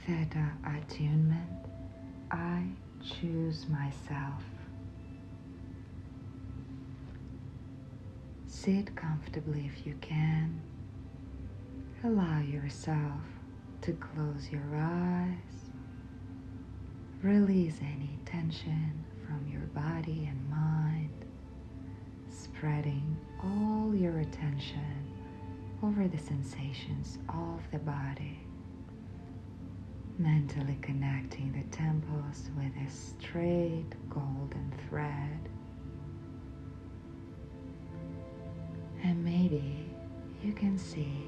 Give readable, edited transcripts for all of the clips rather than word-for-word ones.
Theta attunement. I choose myself. Sit comfortably if you can. Allow yourself to close your eyes. Release any tension from your body and mind, spreading all your attention over the sensations of the body. Mentally connecting the temples with a straight golden thread. And maybe you can see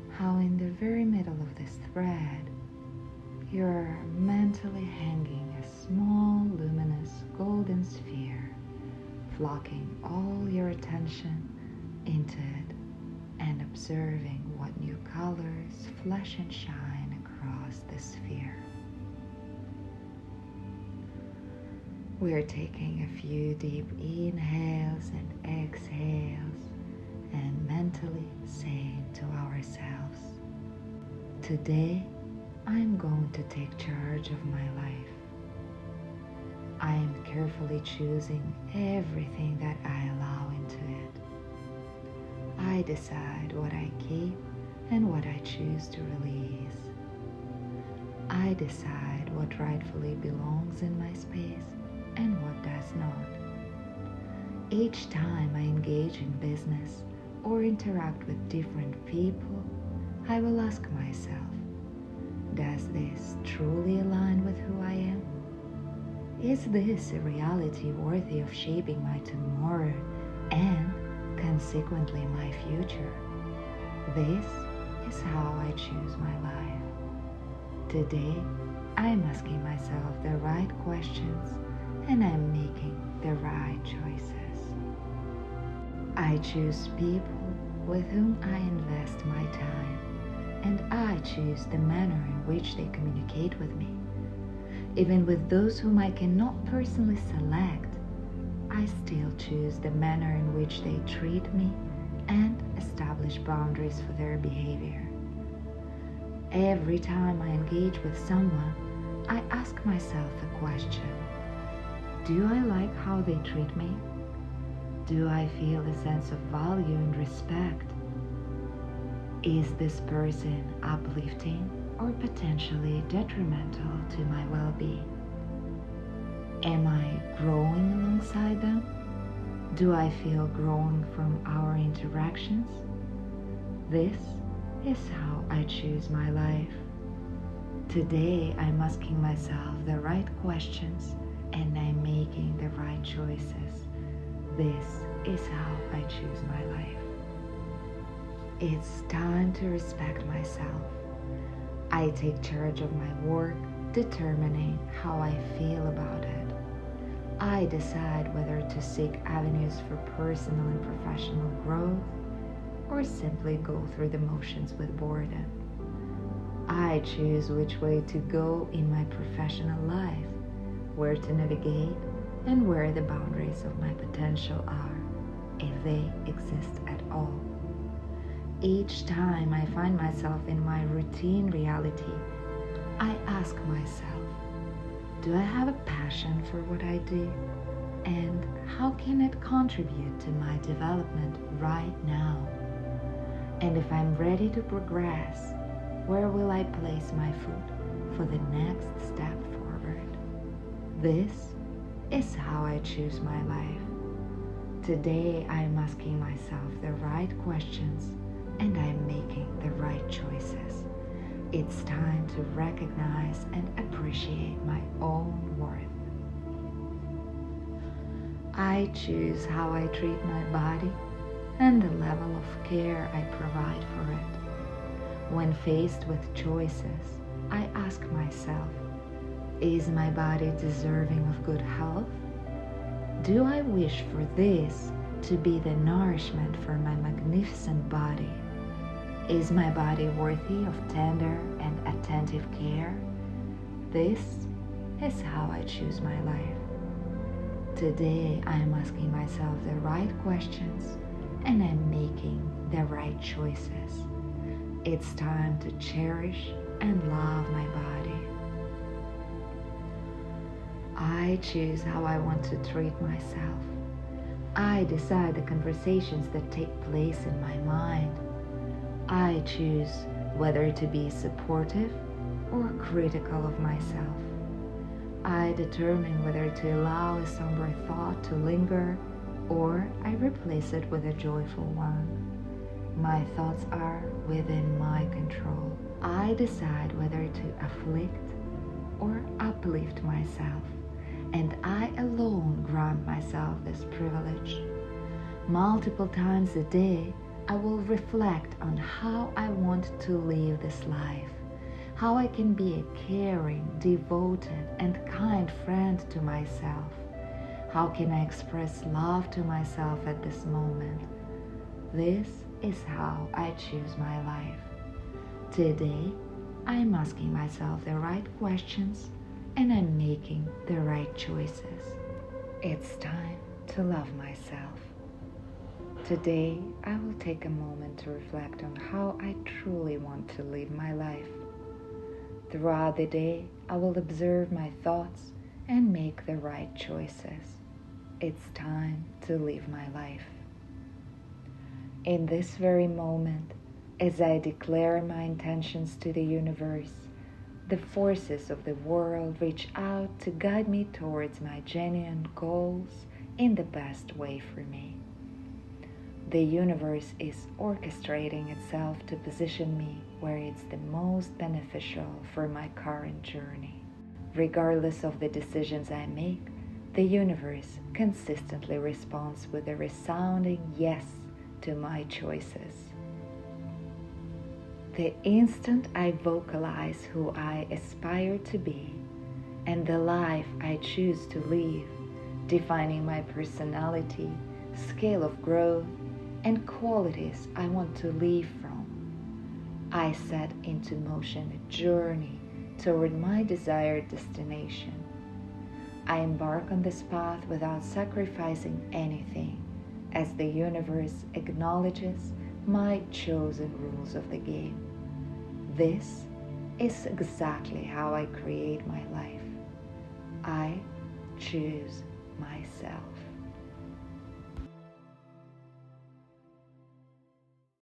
how in the very middle of this thread you're mentally hanging a small luminous golden sphere, flocking all your attention into it and observing what new colors flash and shine across the sphere. We're taking a few deep inhales and exhales and mentally saying to ourselves, today I'm going to take charge of my life. I am carefully choosing everything that I allow into it. I decide what I keep and what I choose to release. I decide what rightfully belongs in my space and what does not. Each time I engage in business or interact with different people, I will ask myself, does this truly align with who I am? Is this a reality worthy of shaping my tomorrow and consequently my future? This is how I choose my life. Today, I'm asking myself the right questions and I'm making the right choices. I choose people with whom I invest my time, and I choose the manner in which they communicate with me. Even with those whom I cannot personally select, I still choose the manner in which they treat me and establish boundaries for their behavior. Every time I engage with someone, I ask myself a question. Do I like how they treat me? Do I feel a sense of value and respect? Is this person uplifting or potentially detrimental to my well-being? Am I growing alongside them? Do I feel growing from our interactions? This is how I choose my life. Today I'm asking myself the right questions and I'm making the right choices. This is how I choose my life. It's time to respect myself. I take charge of my work, determining how I feel about it. I decide whether to seek avenues for personal and professional growth or simply go through the motions with boredom. I choose which way to go in my professional life, where to navigate, and where the boundaries of my potential are, if they exist at all. Each time I find myself in my routine reality, I ask myself, do I have a passion for what I do? And how can it contribute to my development right now? And if I'm ready to progress, where will I place my foot for the next step forward? This is how I choose my life. Today I'm asking myself the right questions and I'm making the right choices. It's time to recognize and appreciate my own worth. I choose how I treat my body and the level of care I provide for it. When faced with choices, I ask myself, is my body deserving of good health? Do I wish for this to be the nourishment for my magnificent body? Is my body worthy of tender and attentive care? This is how I choose my life. Today I am asking myself the right questions and I'm making the right choices. It's time to cherish and love my body. choose how I want to treat myself. I decide the conversations that take place in my mind. I choose whether to be supportive or critical of myself. I determine whether to allow a somber thought to linger or I replace it with a joyful one. My thoughts are within my control. I decide whether to afflict or uplift myself, and I alone grant myself this privilege. Multiple times a day, I will reflect on how I want to live this life, how I can be a caring, devoted, and kind friend to myself. How can I express love to myself at this moment? This is how I choose my life. Today, I am asking myself the right questions and I'm making the right choices. It's time to love myself. Today, I will take a moment to reflect on how I truly want to live my life. Throughout the day, I will observe my thoughts and make the right choices. It's time to live my life. In this very moment, as I declare my intentions to the universe, the forces of the world reach out to guide me towards my genuine goals in the best way for me. The universe is orchestrating itself to position me where it's the most beneficial for my current journey. Regardless of the decisions I make, the universe consistently responds with a resounding yes to my choices. The instant I vocalize who I aspire to be and the life I choose to live, defining my personality, scale of growth, and qualities I want to live from, I set into motion a journey toward my desired destination. I embark on this path without sacrificing anything, as the universe acknowledges my chosen rules of the game. This is exactly how I create my life. I choose myself.